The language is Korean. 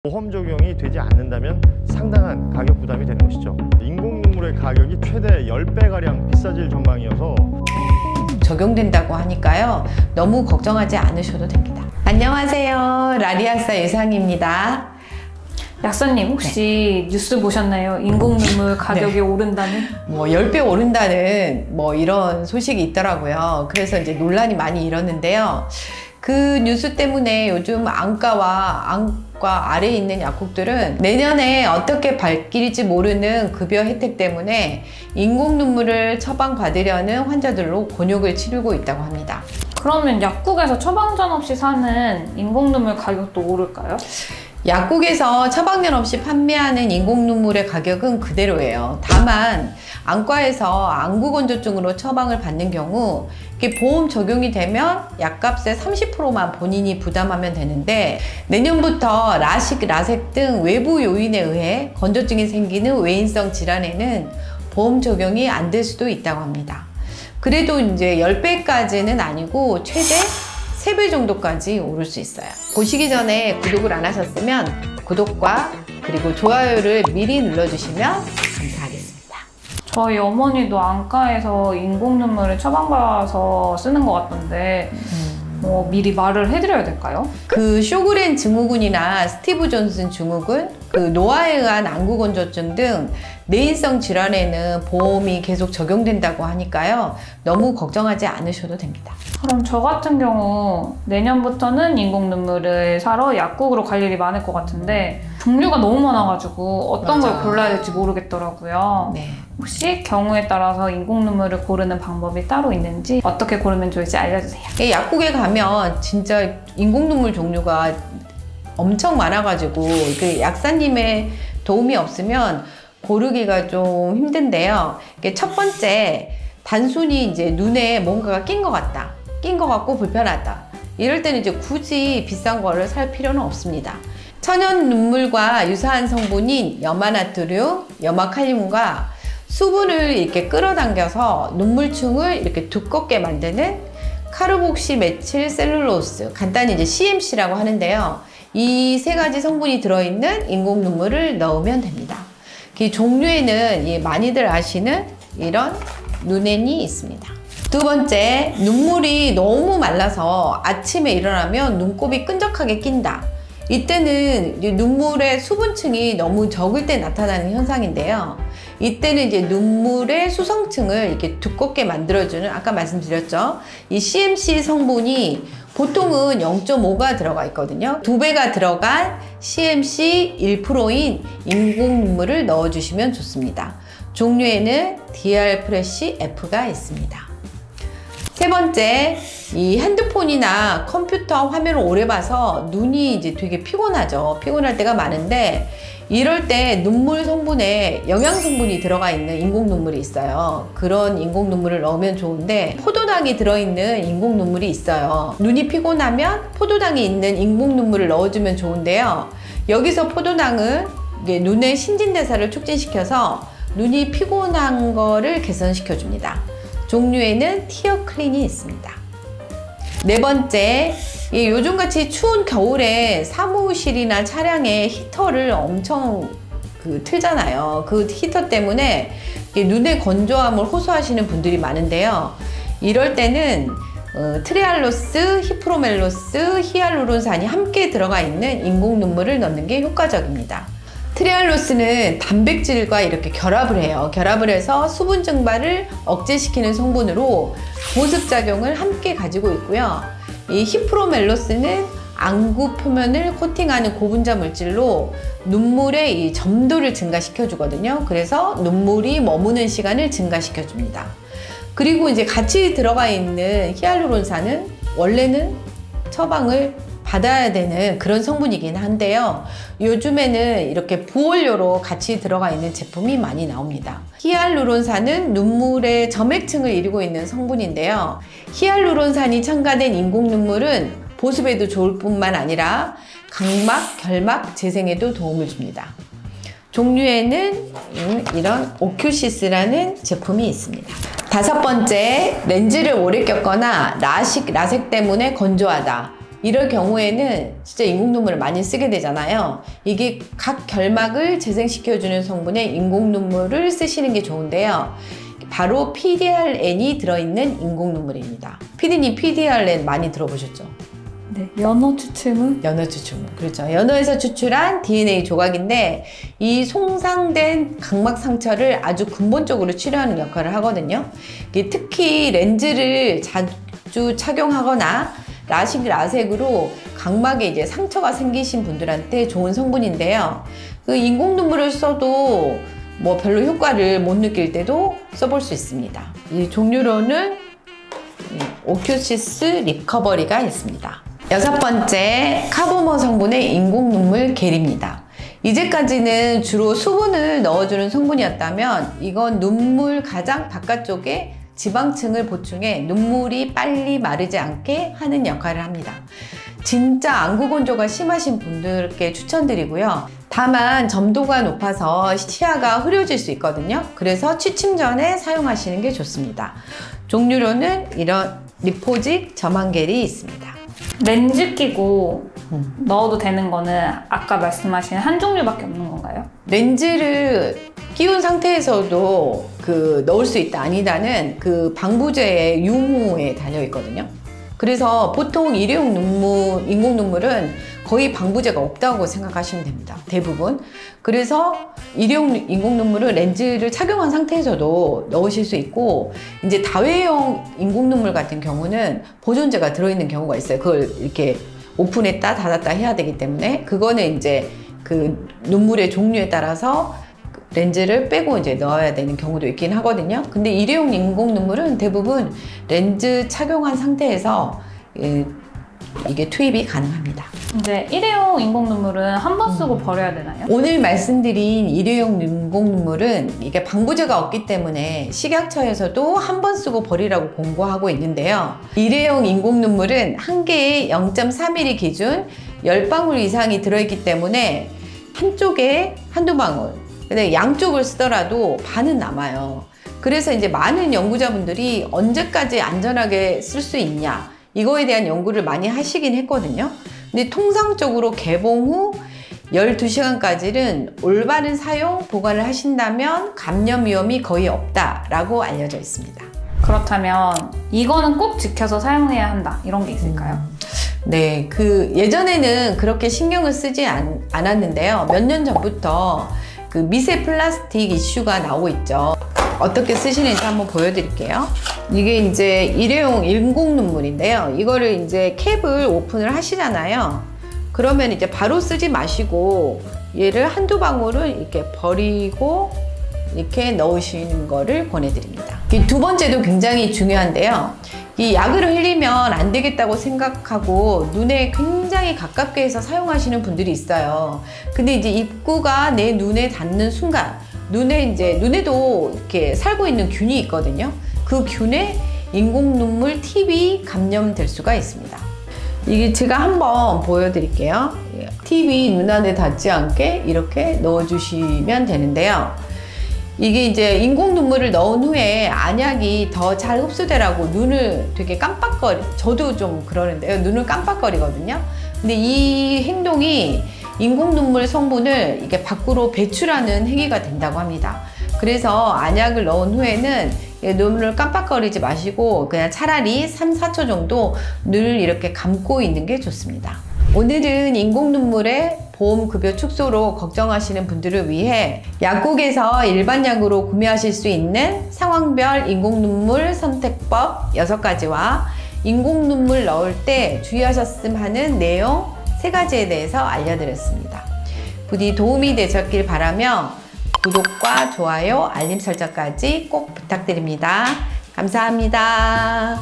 보험 적용이 되지 않는다면 상당한 가격 부담이 되는 것이죠. 인공 눈물의 가격이 최대 10배가량 비싸질 전망이어서 적용된다고 하니까요, 너무 걱정하지 않으셔도 됩니다. 안녕하세요, 라리약사 유상입니다. 약사님, 혹시 뉴스 보셨나요? 인공 눈물 가격이 오른다는? 10배 오른다는 이런 소식이 있더라고요. 그래서 이제 논란이 많이 일었는데요. 그 뉴스 때문에 요즘 안과 아래에 있는 약국들은 내년에 어떻게 바뀔지 모르는 급여 혜택 때문에 인공 눈물을 처방받으려는 환자들로 곤욕을 치르고 있다고 합니다. 그러면 약국에서 처방전 없이 사는 인공 눈물 가격도 오를까요? 약국에서 처방전 없이 판매하는 인공 눈물의 가격은 그대로예요. 다만 안과에서 안구건조증으로 처방을 받는 경우 이게 보험 적용이 되면 약값의 30%만 본인이 부담하면 되는데, 내년부터 라식, 라섹 등 외부 요인에 의해 건조증이 생기는 외인성 질환에는 보험 적용이 안 될 수도 있다고 합니다. 그래도 이제 10배까지는 아니고 최대 3배 정도까지 오를 수 있어요. 보시기 전에 구독을 안 하셨으면 구독과 그리고 좋아요를 미리 눌러주시면 감사하겠습니다. 저희 어머니도 안과에서 인공 눈물을 처방받아서 쓰는 것 같던데 미리 말을 해드려야 될까요? 그 쇼그렌 증후군이나 스티브 존슨 증후군, 그 노화에 의한 안구건조증 등 내인성 질환에는 보험이 계속 적용된다고 하니까요, 너무 걱정하지 않으셔도 됩니다. 그럼 저 같은 경우 내년부터는 인공 눈물을 사러 약국으로 갈 일이 많을 것 같은데 종류가 너무 많아가지고 어떤 걸 골라야 될지 모르겠더라고요. 네. 혹시 경우에 따라서 인공 눈물을 고르는 방법이 따로 있는지, 어떻게 고르면 좋을지 알려주세요. 약국에 가면 진짜 인공 눈물 종류가 엄청 많아가지고 그 약사님의 도움이 없으면 고르기가 좀 힘든데요. 첫 번째, 단순히 이제 눈에 뭔가가 낀 것 같다, 낀 것 같고 불편하다, 이럴 때는 이제 굳이 비싼 거를 살 필요는 없습니다. 천연 눈물과 유사한 성분인 염화나트륨, 염화칼륨과 수분을 이렇게 끌어당겨서 눈물층을 이렇게 두껍게 만드는 카르복시 메칠 셀룰로스, 간단히 이제 CMC라고 하는데요. 이 세 가지 성분이 들어있는 인공 눈물을 넣으면 됩니다. 그 종류에는 많이들 아시는 이런 누넨이 있습니다. 두 번째, 눈물이 너무 말라서 아침에 일어나면 눈곱이 끈적하게 낀다. 이때는 눈물의 수분층이 너무 적을 때 나타나는 현상인데요. 이때는 이제 눈물의 수성층을 이렇게 두껍게 만들어주는, 아까 말씀드렸죠, 이 CMC 성분이 보통은 0.5가 들어가 있거든요. 2배가 들어간 CMC 1%인 인공 눈물을 넣어주시면 좋습니다. 종류에는 DR 프레쉬 F가 있습니다. 세 번째, 이 핸드폰이나 컴퓨터 화면을 오래 봐서 눈이 이제 되게 피곤하죠. 피곤할 때가 많은데, 이럴 때 눈물 성분에 영양 성분이 들어가 있는 인공 눈물이 있어요. 그런 인공 눈물을 넣으면 좋은데, 포도당이 들어있는 인공 눈물이 있어요. 눈이 피곤하면 포도당이 있는 인공 눈물을 넣어주면 좋은데요. 여기서 포도당은 눈의 신진대사를 촉진시켜서 눈이 피곤한 거를 개선시켜 줍니다. 종류에는 티어클린이 있습니다. 네 번째, 요즘같이 추운 겨울에 사무실이나 차량에 히터를 엄청 틀잖아요. 그 히터 때문에 눈의 건조함을 호소하시는 분들이 많은데요. 이럴 때는 트레알로스, 히프로멜로스, 히알루론산이 함께 들어가 있는 인공 눈물을 넣는 게 효과적입니다. 트레알로스는 단백질과 이렇게 결합을 해요. 결합을 해서 수분 증발을 억제시키는 성분으로 보습작용을 함께 가지고 있고요. 이 히프로멜로스는 안구 표면을 코팅하는 고분자 물질로 눈물의 이 점도를 증가시켜 주거든요. 그래서 눈물이 머무는 시간을 증가시켜 줍니다. 그리고 이제 같이 들어가 있는 히알루론산은 원래는 처방을 받아야 되는 그런 성분이긴 한데요. 요즘에는 이렇게 부원료로 같이 들어가 있는 제품이 많이 나옵니다. 히알루론산은 눈물의 점액층을 이루고 있는 성분인데요. 히알루론산이 첨가된 인공 눈물은 보습에도 좋을 뿐만 아니라 각막, 결막 재생에도 도움을 줍니다. 종류에는 이런 오큐시스라는 제품이 있습니다. 다섯 번째, 렌즈를 오래 꼈거나 라식, 라섹 때문에 건조하다. 이럴 경우에는 진짜 인공눈물을 많이 쓰게 되잖아요. 이게 각 결막을 재생시켜주는 성분의 인공눈물을 쓰시는 게 좋은데요. 바로 PDRN이 들어있는 인공눈물입니다. PD님 PDRN 많이 들어보셨죠? 네, 연어 추출물? 연어 추출물. 그렇죠. 연어에서 추출한 DNA 조각인데 이 손상된 각막 상처를 아주 근본적으로 치료하는 역할을 하거든요. 특히 렌즈를 자주 착용하거나 라식, 라섹으로 각막에 이제 상처가 생기신 분들한테 좋은 성분인데요. 그 인공눈물을 써도 뭐 별로 효과를 못 느낄 때도 써볼 수 있습니다. 이 종류로는 오큐시스 리커버리가 있습니다. 6번째, 카보머 성분의 인공눈물 겔입니다. 이제까지는 주로 수분을 넣어주는 성분이었다면 이건 눈물 가장 바깥쪽에 지방층을 보충해 눈물이 빨리 마르지 않게 하는 역할을 합니다. 진짜 안구 건조가 심하신 분들께 추천드리고요. 다만 점도가 높아서 시야가 흐려질 수 있거든요. 그래서 취침 전에 사용하시는 게 좋습니다. 종류로는 이런 리포직 점안겔이 있습니다. 렌즈 끼고 넣어도 되는 거는 아까 말씀하신 한 종류밖에 없는 건가요? 렌즈를 끼운 상태에서도 넣을 수 있다 아니다는 그 방부제의 유무에 달려 있거든요. 그래서 보통 일회용 인공눈물은 거의 방부제가 없다고 생각하시면 됩니다. 대부분. 그래서 일회용 인공눈물을 렌즈를 착용한 상태에서도 넣으실 수 있고, 이제 다회용 인공눈물 같은 경우는 보존제가 들어있는 경우가 있어요. 그걸 이렇게 오픈했다 닫았다 해야 되기 때문에 그거는 이제 그 눈물의 종류에 따라서 렌즈를 빼고 이제 넣어야 되는 경우도 있긴 하거든요. 근데 일회용 인공눈물은 대부분 렌즈 착용한 상태에서 이게 투입이 가능합니다. 이제 일회용 인공눈물은 한 번 쓰고 버려야 되나요? 오늘 말씀드린 일회용 인공눈물은 이게 방부제가 없기 때문에 식약처에서도 한 번 쓰고 버리라고 공고하고 있는데요. 일회용 인공눈물은 한 개에 0.3mm 기준 10방울 이상이 들어있기 때문에 한쪽에 한두 방울, 근데 양쪽을 쓰더라도 반은 남아요. 그래서 이제 많은 연구자분들이 언제까지 안전하게 쓸 수 있냐, 이거에 대한 연구를 많이 하시긴 했거든요. 근데 통상적으로 개봉 후 12시간까지는 올바른 사용, 보관을 하신다면 감염 위험이 거의 없다라고 알려져 있습니다. 그렇다면 이거는 꼭 지켜서 사용해야 한다, 이런 게 있을까요? 네, 예전에는 그렇게 신경을 쓰지 않았는데요. 몇 년 전부터 그 미세 플라스틱 이슈가 나오고 있죠. 어떻게 쓰시는지 한번 보여드릴게요. 이게 이제 일회용 인공눈물인데요. 이거를 이제 캡을 오픈을 하시잖아요. 그러면 이제 바로 쓰지 마시고 얘를 한두 방울을 이렇게 버리고 이렇게 넣으시는 거를 권해드립니다. 이 두 번째도 굉장히 중요한데요. 이 약을 흘리면 안 되겠다고 생각하고 눈에 굉장히 가깝게 해서 사용하시는 분들이 있어요. 근데 이제 입구가 내 눈에 닿는 순간 눈에도 이렇게 살고 있는 균이 있거든요. 그 균에 인공눈물 팁이 감염될 수가 있습니다. 이게 제가 한번 보여드릴게요. 팁이 눈 안에 닿지 않게 이렇게 넣어주시면 되는데요. 이게 이제 인공눈물을 넣은 후에 안약이 더 잘 흡수되라고 눈을 되게 저도 좀 그러는데요. 눈을 깜빡거리거든요. 근데 이 행동이 인공눈물 성분을 이게 밖으로 배출하는 행위가 된다고 합니다. 그래서 안약을 넣은 후에는 눈을 깜빡거리지 마시고 그냥 차라리 3-4초 정도 눈을 이렇게 감고 있는 게 좋습니다. 오늘은 인공눈물의 보험급여 축소로 걱정하시는 분들을 위해 약국에서 일반 약으로 구매하실 수 있는 상황별 인공눈물 선택법 6가지와 인공눈물 넣을 때 주의하셨음 하는 내용 3가지에 대해서 알려드렸습니다. 부디 도움이 되셨길 바라며 구독과 좋아요, 알림 설정까지 꼭 부탁드립니다. 감사합니다.